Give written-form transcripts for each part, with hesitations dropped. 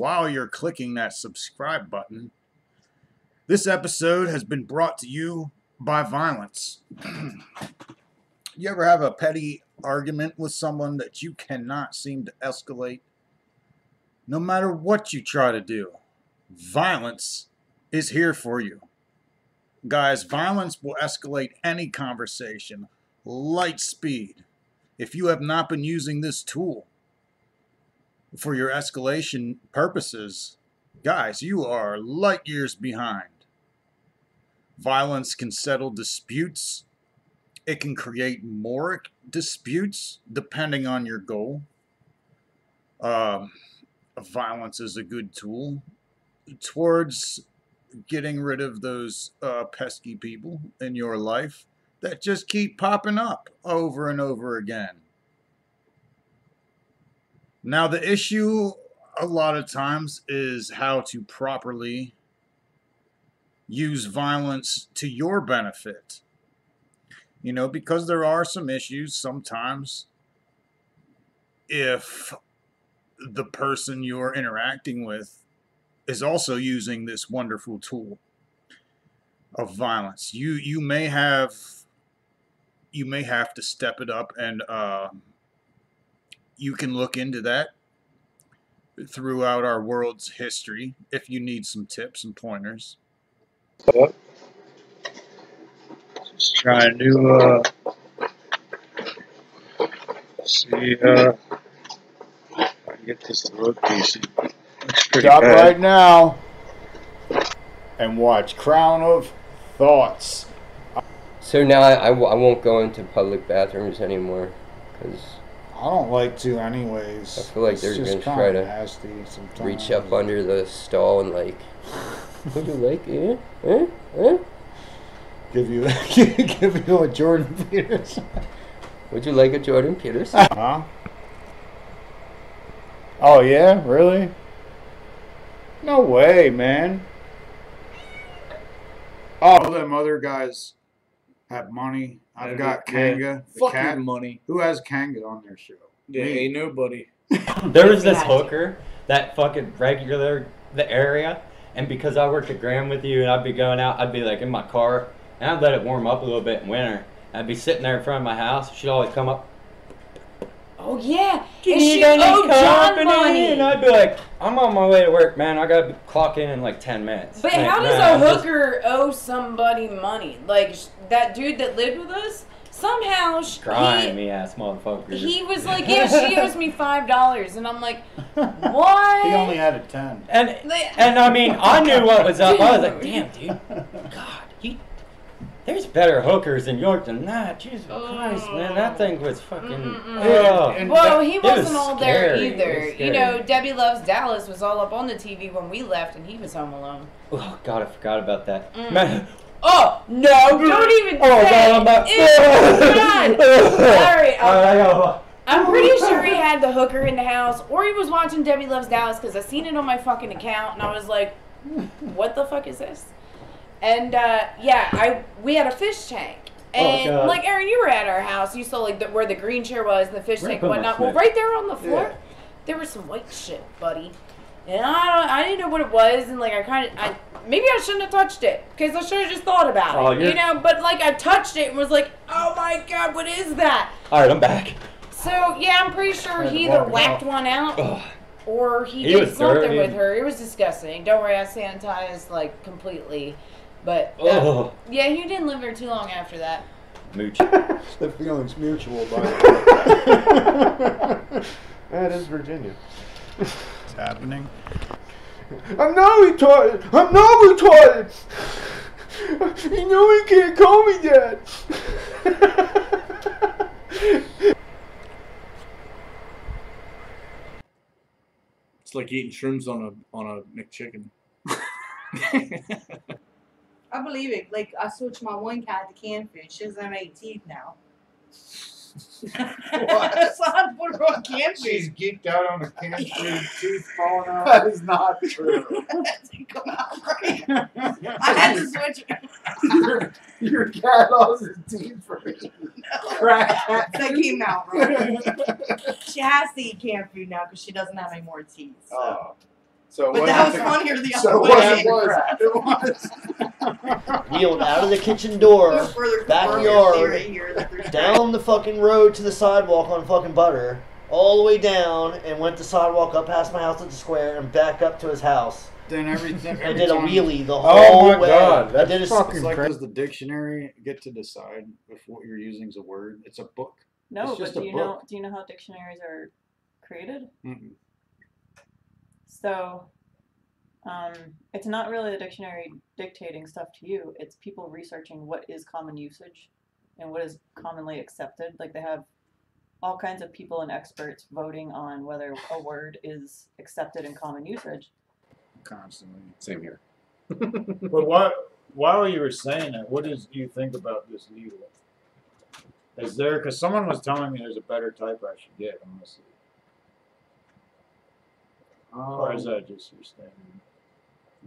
while you're clicking that subscribe button, this episode has been brought to you by violence. You ever have a petty argument with someone that you cannot seem to escalate? No matter what you try to do, violence is here for you. Guys, violence will escalate any conversation, light speed. If you have not been using this tool for your escalation purposes, guys, you are light years behind. Violence can settle disputes. It can create more disputes depending on your goal. Violence is a good tool towards getting rid of those pesky people in your life that just keep popping up over and over again. Now, the issue a lot of times is how to properly use violence to your benefit. You know, because there are some issues sometimes if the person you're interacting with is also using this wonderful tool of violence. You may have to step it up, and you can look into that throughout our world's history if you need some tips and pointers. Just trying to see if I can get this to look decent. Stop right now and watch Crown of Thoughts. So now I won't go into public bathrooms anymore because I don't like to anyways. I feel like they're going to try to reach up under the stall and like, would you like it? Give you a Jordan Peterson. Would you like a Jordan Peterson? Huh? Oh yeah, really? No way, man. Oh, them other guys have money. I've got Kanga. Fucking money. Who has Kanga on their show? Yeah, ain't nobody. There was this hooker that fucking regular the area, and because I worked at Graham with you and I'd be going out, I'd be like in my car and I'd let it warm up a little bit in winter. I'd be sitting there in front of my house. She'd always come up. Oh yeah, Can you get any company? And I'd be like, I'm on my way to work, man. I gotta clock in like 10 minutes. But like, how does a hooker owe somebody money? Like that dude that lived with us, somehow grimy ass motherfucker. He was like, yeah, she owes me $5, and I'm like, what? He only had a 10. And I mean, I knew what was up. I was like, damn, dude, God, there's better hookers in York than that. Jesus Christ, man, that thing was fucking. Well, he wasn't all there scary. either. You know, Debbie Loves Dallas was all up on the TV when we left, and he was home alone. Oh God, I forgot about that. Man. Oh no! Don't even say it. Sorry. I'm pretty sure he had the hooker in the house, or he was watching Debbie Loves Dallas because I seen it on my fucking account, and I was like, "What the fuck is this?" And we had a fish tank, and like Aaron, you were at our house. You saw like where the green chair was, and the fish tank, and whatnot. Well, right there on the floor, there was some white shit, buddy. And I didn't know what it was, and like maybe I shouldn't have touched it because I should have just thought about it, you know. But like I touched it and was like, "Oh my God, what is that?" All right, I'm back. So yeah, I'm pretty sure he either whacked one out or he did something with her. It was disgusting. Don't worry, I sanitized like completely. But yeah, he didn't live there too long after that. Mooch. The feeling's mutual, by the way. That is Virginia. It's happening. I'm not retarded. I'm not retarded. You know you can't call me that. It's like eating shrooms on a McChicken. I believe it. Like, I switched my one cat to canned food. She doesn't have any teeth now. What? So I put her on canned food. She's geeked out on the canned food, teeth falling out. That is not true. Come out right. I had to switch it. Your cat lost his teeth for eating crack cat. They came out right. She has to eat canned food now because she doesn't have any more teeth. So. Oh. So But that was funnier the So other it way. was. Wheeled out of the kitchen door, You further confirm your backyard, theory here that there's down the fucking road to the sidewalk on fucking Butter, all the way down, and went the sidewalk up past my house at the square and back up to his house. Then everything. I did a wheelie the Oh whole my way. God, I that's did a fucking It's like, crazy. does the dictionary get to decide if what you're using is a word? It's a book. No, It's but just do a you book. know how dictionaries are created? Mm-mm. So, it's not really the dictionary dictating stuff to you. It's people researching what is common usage and what is commonly accepted. Like they have all kinds of people and experts voting on whether a word is accepted in common usage. Constantly. Same here. But while you were saying that, what did you think about this needle? Is there, because someone was telling me there's a better type I should get, honestly. Or is that just your standard?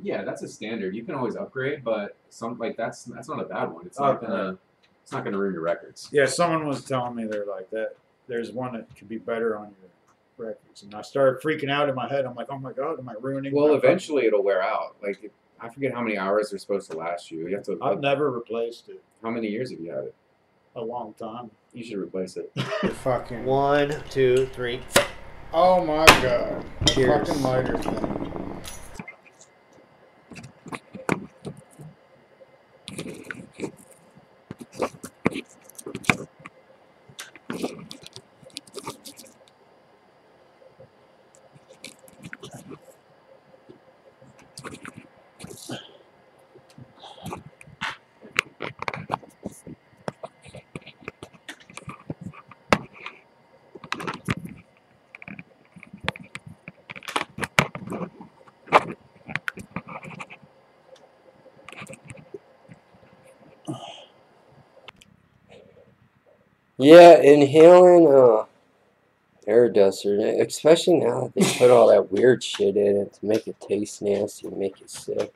Yeah, that's a standard. You can always upgrade, but that's not a bad one. It's not gonna ruin your records. Yeah, someone was telling me they're like that. There's one that could be better on your records, and I started freaking out in my head. I'm like, oh my god, am I ruining? Well, my eventually it'll wear out. Like I forget how many hours they're supposed to last you. You have to. I've never replaced it. How many years have you had it? A long time. You should replace it. Fucking. 1, 2, 3. Oh my god. The Cheers. fucking lighter thing. Yeah, inhaling air duster, especially now that they put all that weird shit in it to make it taste nasty and make it sick.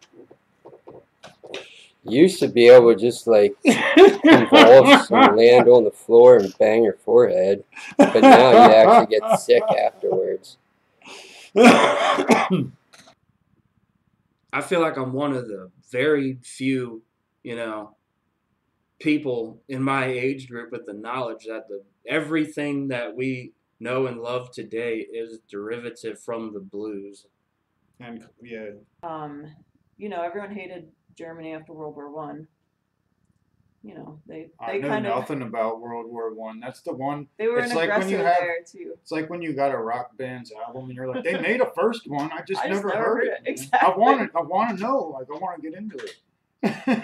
You used to be able to just like convulse and land on the floor and bang your forehead, but now you actually get sick afterwards. I feel like I'm one of the very few, people in my age group with the knowledge that everything that we know and love today is derivative from the blues. And yeah, Everyone hated Germany after World War One. They I know kind of nothing about World War One. That's the one. they were It's an like when aggressor you have. there too. It's like when you got a rock band's album and you're like, they made a first one. I just never heard heard it. it. Exactly. I want to know. Like I want to get into it.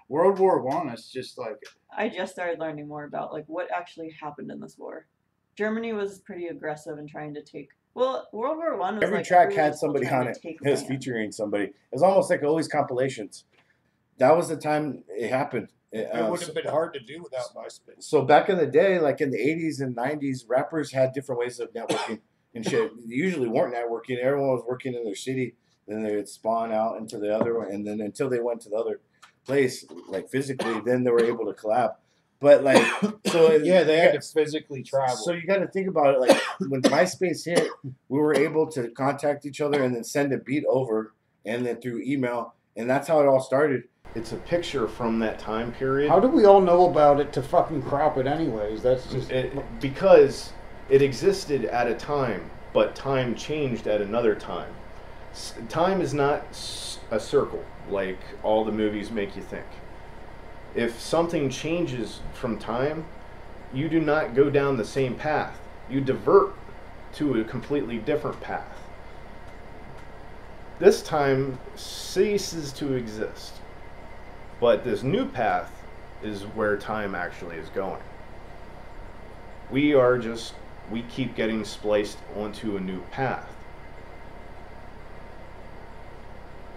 World War One. It's just like. I just started learning more about like what actually happened in this war. Germany was pretty aggressive in trying to take. Well, World War One was Every like track everyone had was still somebody trying on to it. take It was land. featuring somebody. It was almost like all these compilations. That was the time it happened. It would have been hard to do without MySpace. So back in the day, like in the 80s and 90s, rappers had different ways of networking and shit. They usually weren't networking. Everyone was working in their city. Then they would spawn out into the other one. And then until they went to the other place, like physically, then they were able to collab. But like, so Yeah, they had to physically travel. So you got to think about it. Like when MySpace hit, we were able to contact each other and then send a beat over, and then through email, and that's how it all started. It's a picture from that time period. How do we all know about it to fucking crop it anyways? That's just Because it existed at a time, but time changed at another time. Time is not a circle like all the movies make you think. If something changes from time, you do not go down the same path. You divert to a completely different path. This time ceases to exist. But this new path is where time actually is going. We keep getting spliced onto a new path.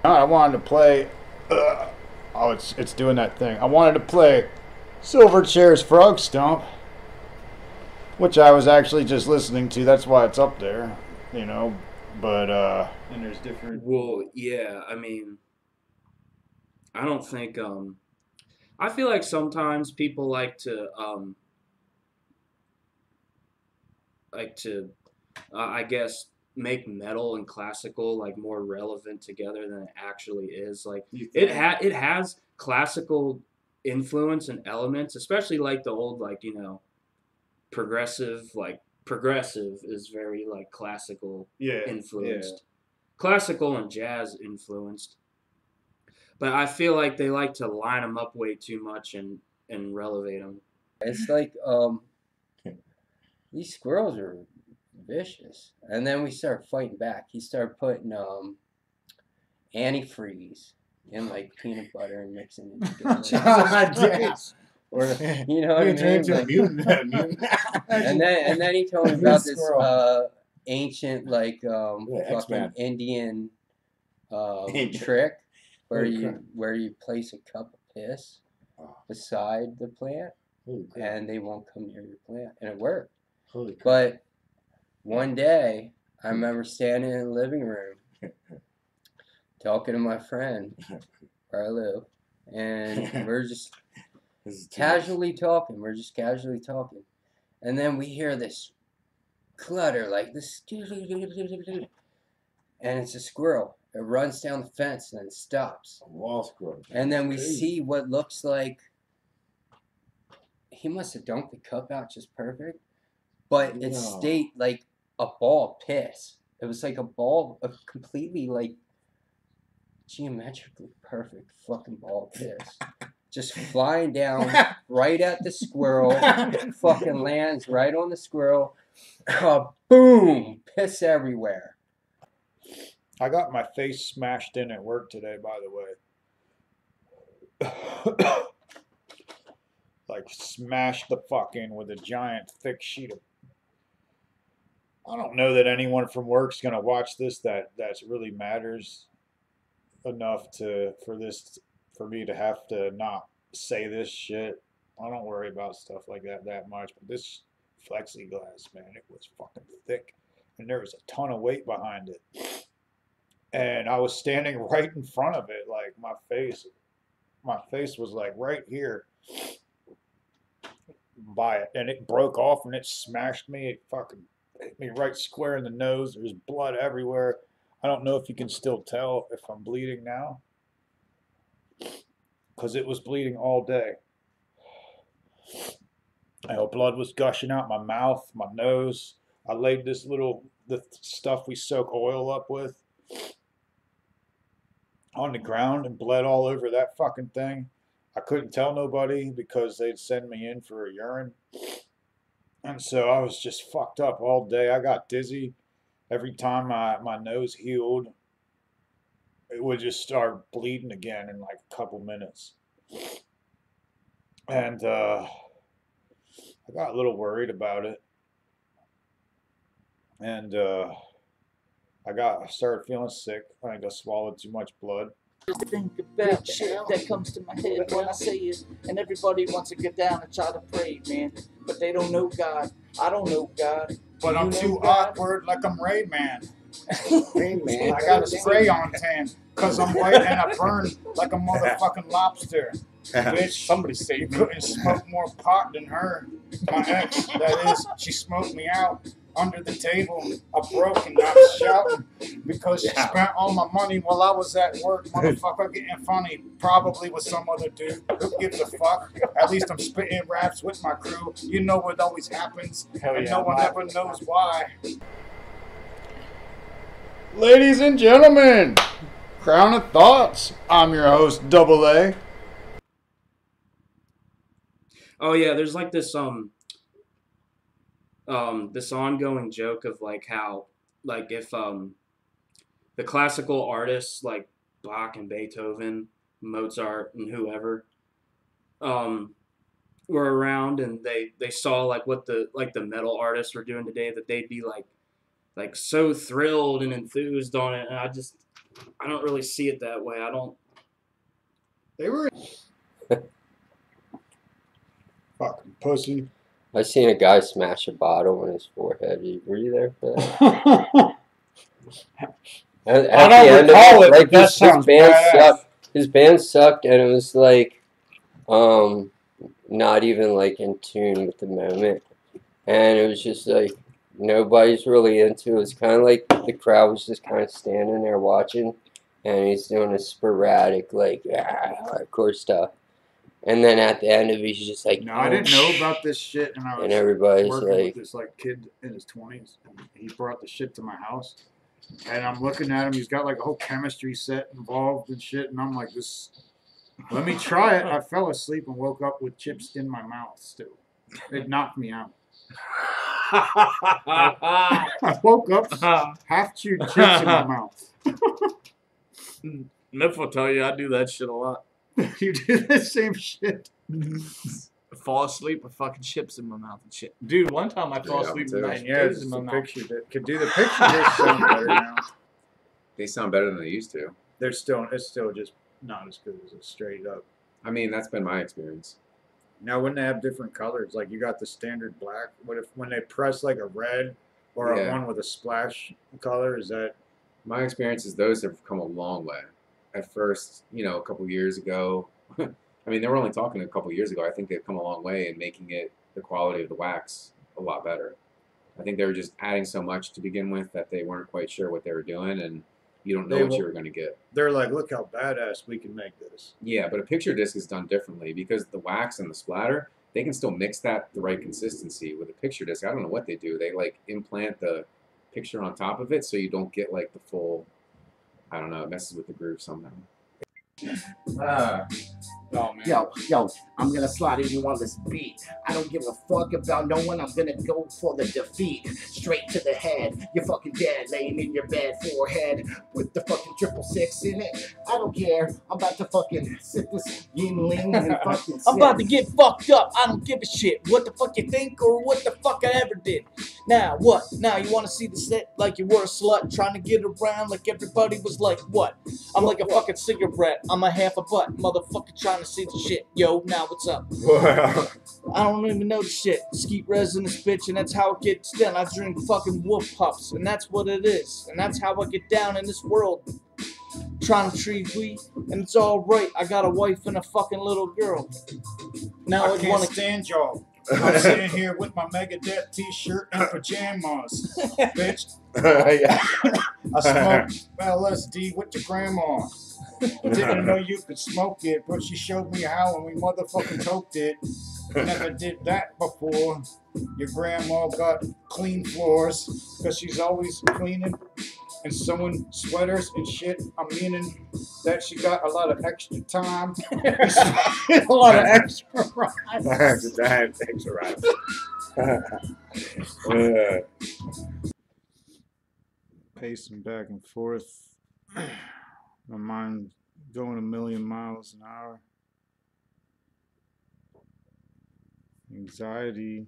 I wanted to play. Oh, it's doing that thing. I wanted to play Silverchair's Frog Stomp, which I was actually just listening to. That's why it's up there, But And there's different. Well, yeah, I mean, I don't think I feel like sometimes people like to I guess make metal and classical like more relevant together than it actually is. Like You it think? it has classical influence and elements, especially like the old like progressive is very like classical Yeah. influenced, classical and jazz influenced. But I feel like they like to line them up way too much and relevate them. It's like these squirrels are vicious, and then we start fighting back. He started putting antifreeze in like peanut butter and mixing it together. God damn. Or you know what I mean? Like, and then he told me about this ancient like fucking X-Men. Indian trick where you place a cup of piss beside the plant and they won't come near your plant, and it worked. Holy crap. But one day I remember standing in the living room talking to my friend where I live, and we're just casually talking. We're just casually talking. And then we hear this clutter, like this, and it's a squirrel. It runs down the fence and then stops. A wall squirrel. And then we see what looks like he must have dunked the cup out just perfect, but it stayed like a ball of piss. It was like a ball of completely like geometrically perfect fucking ball of piss. Just flying down right at the squirrel, fucking lands right on the squirrel. Boom! Piss everywhere. I got my face smashed in at work today, by the way. Like smashed the fuck in with a giant thick sheet of. I don't know that anyone from work's gonna watch this that's really matters enough for me to have to not say this shit. I don't worry about stuff like that much, but this plexiglass, man, it was fucking thick, and there was a ton of weight behind it. And I was standing right in front of it, like my face was like right here by it, and it broke off and it smashed me. It fucking hit me right square in the nose. There's blood everywhere. I don't know if you can still tell if I'm bleeding now, because it was bleeding all day. Blood was gushing out my mouth, my nose. I laid the stuff we soak oil up with on the ground and bled all over that fucking thing. I couldn't tell nobody because they'd send me in for a urine. And so I was just fucked up all day. I got dizzy. Every time my nose healed, it would just start bleeding again in like a couple minutes. And I got a little worried about it. And I started feeling sick. I think I swallowed too much blood. Just think about shit that comes to my head when I say it. And everybody wants to get down and try to pray, man. But they don't know God. I don't know God. But I'm too awkward like I'm Rain Man. Rain Man. I got a spray on tan because I'm white and I burn like a motherfucking lobster. Bitch, somebody saved me. You couldn't smoke more pot than her. My ex, that is, she smoked me out under the table. I broke and I was shouting because she spent all my money while I was at work, motherfucker, getting funny, probably with some other dude. Who gives a fuck? At least I'm spitting raps with my crew. You know what always happens, and no one ever knows why. Ladies and gentlemen, Crown of Thoughts. I'm your host, Double A. Oh yeah, there's like this this ongoing joke of like how like if the classical artists like Bach and Beethoven, Mozart and whoever were around and they saw like what the metal artists were doing today, that they'd be like so thrilled and enthused on it, and I don't really see it that way. They were fucking pussy. I seen a guy smash a bottle on his forehead. Were you there for that? I don't recall it, but that sounds badass. His band sucked, and it was like, not even like in tune with the moment, and it was just like nobody's really into. It's kind of like the crowd was just kind of standing there watching, and he's doing a sporadic like hardcore stuff. And then at the end of it, he's just like, No, I didn't know about this shit, and I was everybody's working like, with this like kid in his 20s, and he brought the shit to my house, and I'm looking at him. He's got like a whole chemistry set involved and shit, and I'm like, this. Let me try it. I fell asleep and woke up with chips in my mouth still. It knocked me out. I woke up half chewed chips in my mouth. Miff will tell you I do that shit a lot. You do the same shit. Fall asleep with fucking chips in my mouth and shit. Dude, one time I fell asleep with mashed Yeah, potatoes in my the mouth. picture that could do the picture disc sound better now. They sound better than they used to. It's still just not as good as a straight up. I mean, that's been my experience. Now, when they have different colors, like you got the standard black, what if when they press like a red or a one with a splash color, is that? My experience is those have come a long way. At first, a couple years ago, I mean, they were only talking a couple years ago. I think they've come a long way in making the quality of the wax a lot better. I think they were just adding so much to begin with that they weren't quite sure what they were doing, and you don't know what you were going to get. They're like, look how badass we can make this. Yeah, but a picture disc is done differently because the wax and the splatter, they can still mix that the right consistency. With a picture disc, I don't know what they do. They like implant the picture on top of it so you don't get like the full, I don't know, it messes with the groove somehow. Oh, man. Yo, I'm gonna slide you on this beat. I don't give a fuck about no one. I'm gonna go for the defeat. Straight to the head. You're fucking dead, laying in your bed, forehead with the fucking 666 in it. I don't care. I'm about to fucking sip this Yingling and fucking I'm about to get fucked up. I don't give a shit what the fuck you think or what the fuck I ever did. Now, what? Now, you want to see the set like you were a slut, trying to get around like everybody was like, what? I'm like a fucking cigarette. I'm a half a butt. Motherfucker trying to see the shit. Yo, now what's up? I don't even know the shit. Skeet resin this bitch, and that's how it gets done. I drink fucking wolf pups, and that's what it is. And that's how I get down in this world. Trying to treat we, and it's alright. I got a wife and a fucking little girl. Now I can't stand y'all. I'm sitting here with my Megadeth t-shirt and pajamas, bitch. I smoked LSD with your grandma. Didn't know you could smoke it, but she showed me how and we motherfucking toked it. Never did that before. Your grandma got clean floors because she's always cleaning and sewing sweaters and shit. I'm meaning that she got a lot of extra time. A lot of extra rides. Extra rides. Pacing back and forth. My mind going a million miles an hour. Anxiety.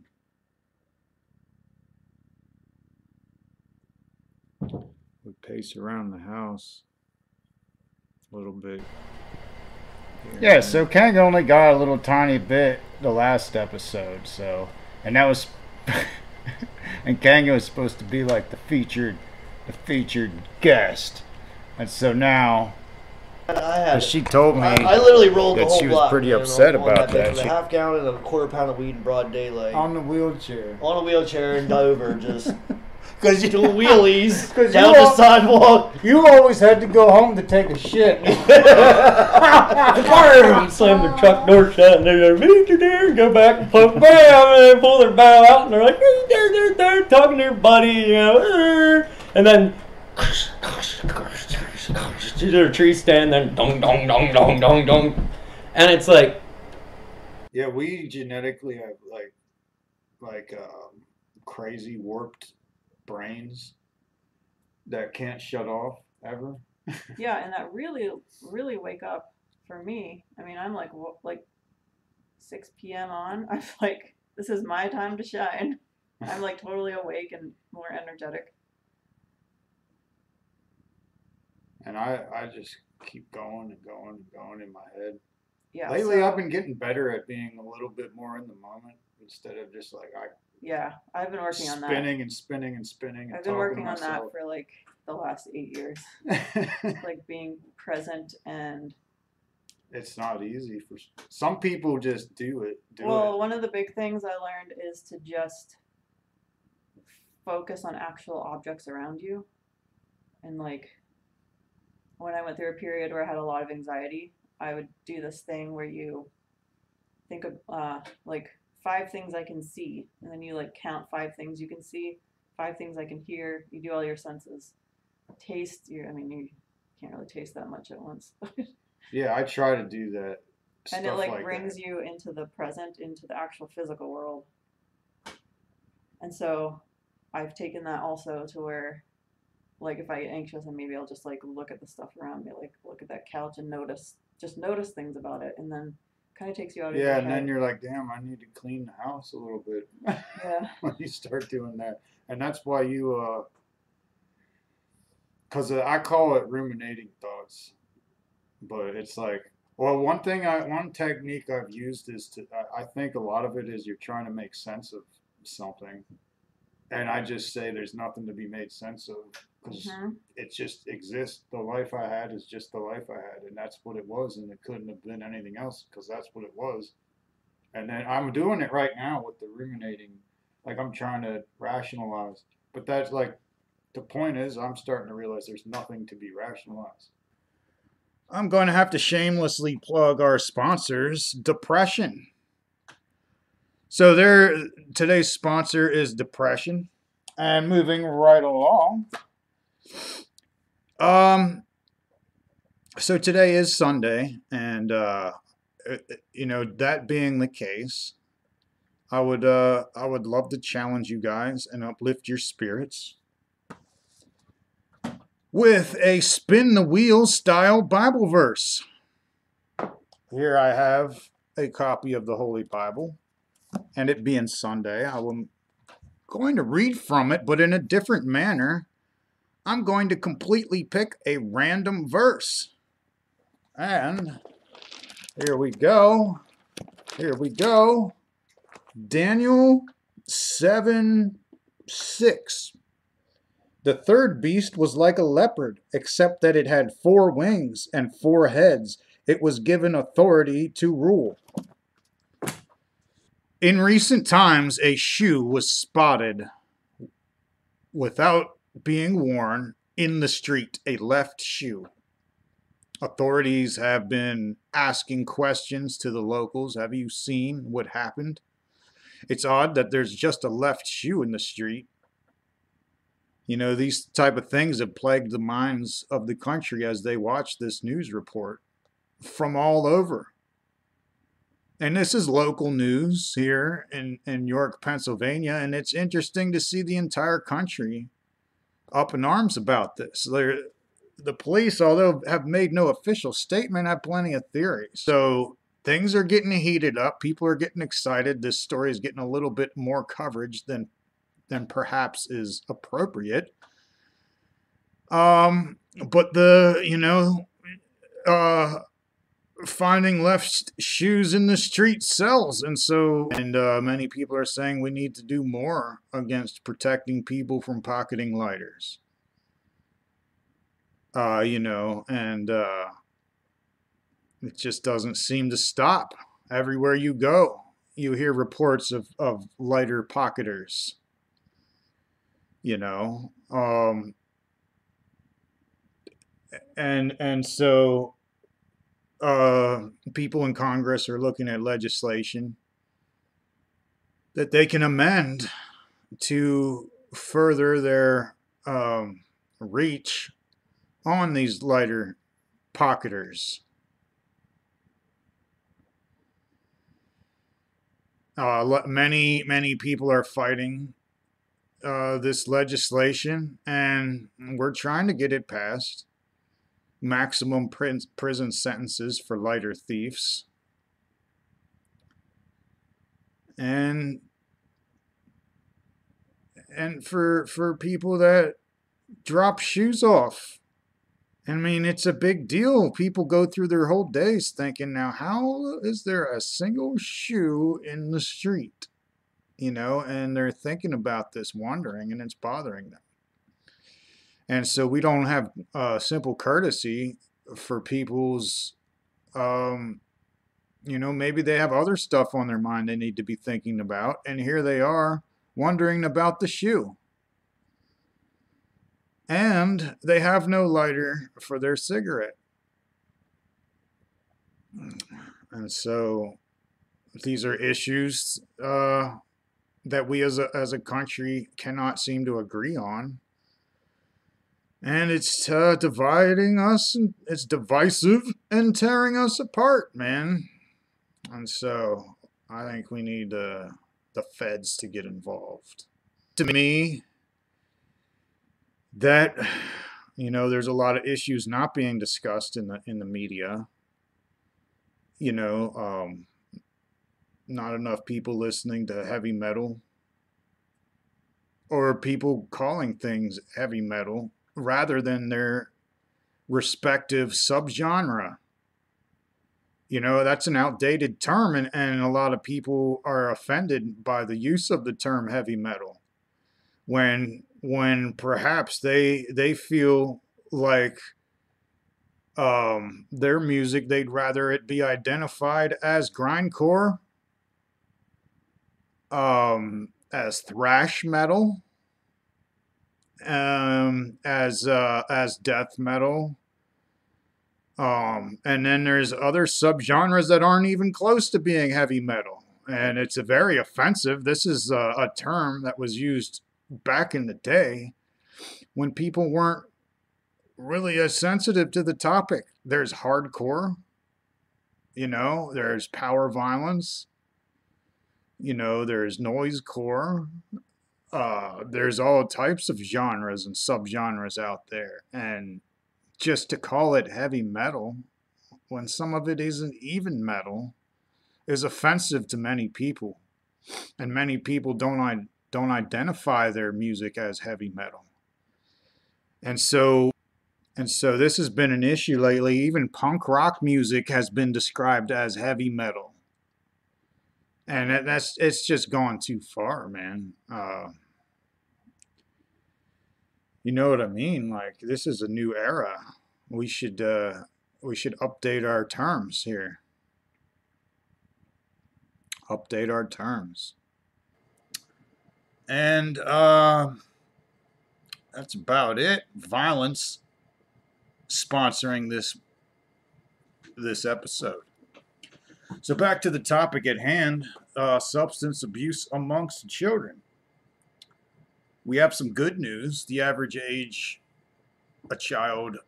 We pace around the house a little bit. Yeah, so Kang only got a little tiny bit the last episode, so, and that was, and Kang was supposed to be like the featured guest, and so now, she told me I literally rolled the that whole she was block, pretty man, upset on about bitch that. with a half gallon and a quarter pound of weed in broad daylight. On the wheelchair. On a wheelchair in Dover, just Because you doing wheelies down the sidewalk. You always had to go home to take a shit. Slam the truck door shut and they're like, Mr. Deer, go back and poke bam, and they pull their bow out and they're like, they're talking to their buddy, you know, and then their tree stand, then dong dong dong dong dong dong, and it's like, yeah, we genetically have like crazy warped brains that can't shut off ever. Yeah, and that really wake up for me. I mean, I'm like 6 p.m. on. I'm like, this is my time to shine. I'm like totally awake and more energetic. And I just keep going and going and going in my head. Yeah. Lately, so, I've been getting better at being a little bit more in the moment instead of just like yeah, I've been working on that. Spinning and spinning and spinning. And I've been working on that for like the last 8 years. Like being present and. It's not easy for some people. Just do it. Well, one of the big things I learned is to just focus on actual objects around you. And like when I went through a period where I had a lot of anxiety, I would do this thing where you think of like 5 things I can see, and then you like count 5 things you can see, 5 things I can hear. You do all your senses. Taste, I mean, you can't really taste that much at once. Yeah, I try to do that. And it like brings that. you into the present, into the actual physical world. And so I've taken that also to where, like, if I get anxious, and maybe I'll just like look at the stuff around me, like look at that couch and just notice things about it, and then kind of takes you out of your Yeah, head. and then you're like, damn, I need to clean the house a little bit. Yeah. When you start doing that, and that's why you because I call it ruminating thoughts, but it's like, well, one technique I've used is I think a lot of it is you're trying to make sense of something, and I just say there's nothing to be made sense of because it just exists. The life I had is just the life I had, and that's what it was, and it couldn't have been anything else because that's what it was. And then I'm doing it right now with the ruminating, like I'm trying to rationalize, but that's like the point is I'm starting to realize there's nothing to be rationalized. I'm going to have to shamelessly plug our sponsors, Depression. So today's sponsor is Depression. And moving right along. So today is Sunday, and that being the case, I would love to challenge you guys and uplift your spirits with a spin the wheel style Bible verse. Here I have a copy of the Holy Bible, and it being Sunday, I'm going to read from it, but in a different manner. I'm going to completely pick a random verse. And here we go. Here we go. Daniel 7:6. The third beast was like a leopard, except that it had 4 wings and 4 heads. It was given authority to rule. In recent times, a shoe was spotted without being worn in the street, a left shoe. Authorities have been asking questions to the locals. Have you seen what happened? It's odd that there's just a left shoe in the street. You know, these type of things have plagued the minds of the country as they watch this news report from all over. And this is local news here in York, Pennsylvania, and it's interesting to see the entire country up in arms about this. The police, although have made no official statement, have plenty of theories. So things are getting heated up. People are getting excited. This story is getting a little bit more coverage than perhaps is appropriate. But finding left shoes in the street sells, and many people are saying we need to do more against protecting people from pocketing lighters. It just doesn't seem to stop. Everywhere you go, you hear reports of lighter pocketers. So people in Congress are looking at legislation that they can amend to further their reach on these lighter pocketers. Many people are fighting this legislation, and we're trying to get it passed. Maximum prison sentences for lighter thieves. And for people that drop shoes off. I mean, it's a big deal. People go through their whole days thinking, now, how is there a single shoe in the street? And they're thinking about this, wondering, and it's bothering them. And so we don't have simple courtesy for people's, maybe they have other stuff on their mind they need to be thinking about. And here they are wondering about the shoe. and they have no lighter for their cigarette. And so these are issues that we as a country cannot seem to agree on. And it's dividing us, and it's divisive and tearing us apart, man. And so I think we need the feds to get involved. To me, that, there's a lot of issues not being discussed in the media. Not enough people listening to heavy metal, or people calling things heavy metal rather than their respective subgenre. That's an outdated term, and a lot of people are offended by the use of the term heavy metal when perhaps they feel like their music, they'd rather it be identified as grindcore, as thrash metal, as death metal. And then there's other subgenres that aren't even close to being heavy metal. And it's a very offensive. This is a term that was used back in the day when people weren't really as sensitive to the topic. There's hardcore, there's power violence, there's noisecore. There's all types of genres and subgenres out there. And just to call it heavy metal when some of it isn't even metal is offensive to many people, and many people don't identify their music as heavy metal. And so this has been an issue lately. Even punk rock music has been described as heavy metal, and it's just gone too far, man. You know what I mean? Like, this is a new era. We should update our terms here. Update our terms. And that's about it. Violence sponsoring this episode. So back to the topic at hand, substance abuse amongst children. We have some good news. The average age a child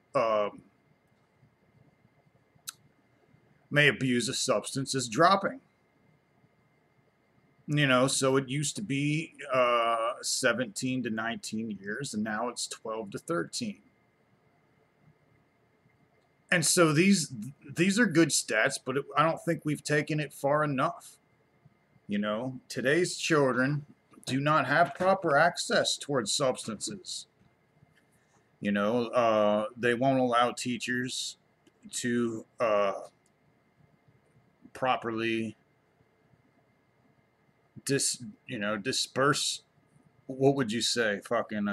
may abuse a substance is dropping. So it used to be 17 to 19 years, and now it's 12 to 13. And so these are good stats, but I don't think we've taken it far enough. Today's children do not have proper access towards substances. They won't allow teachers to properly disperse, what would you say, fucking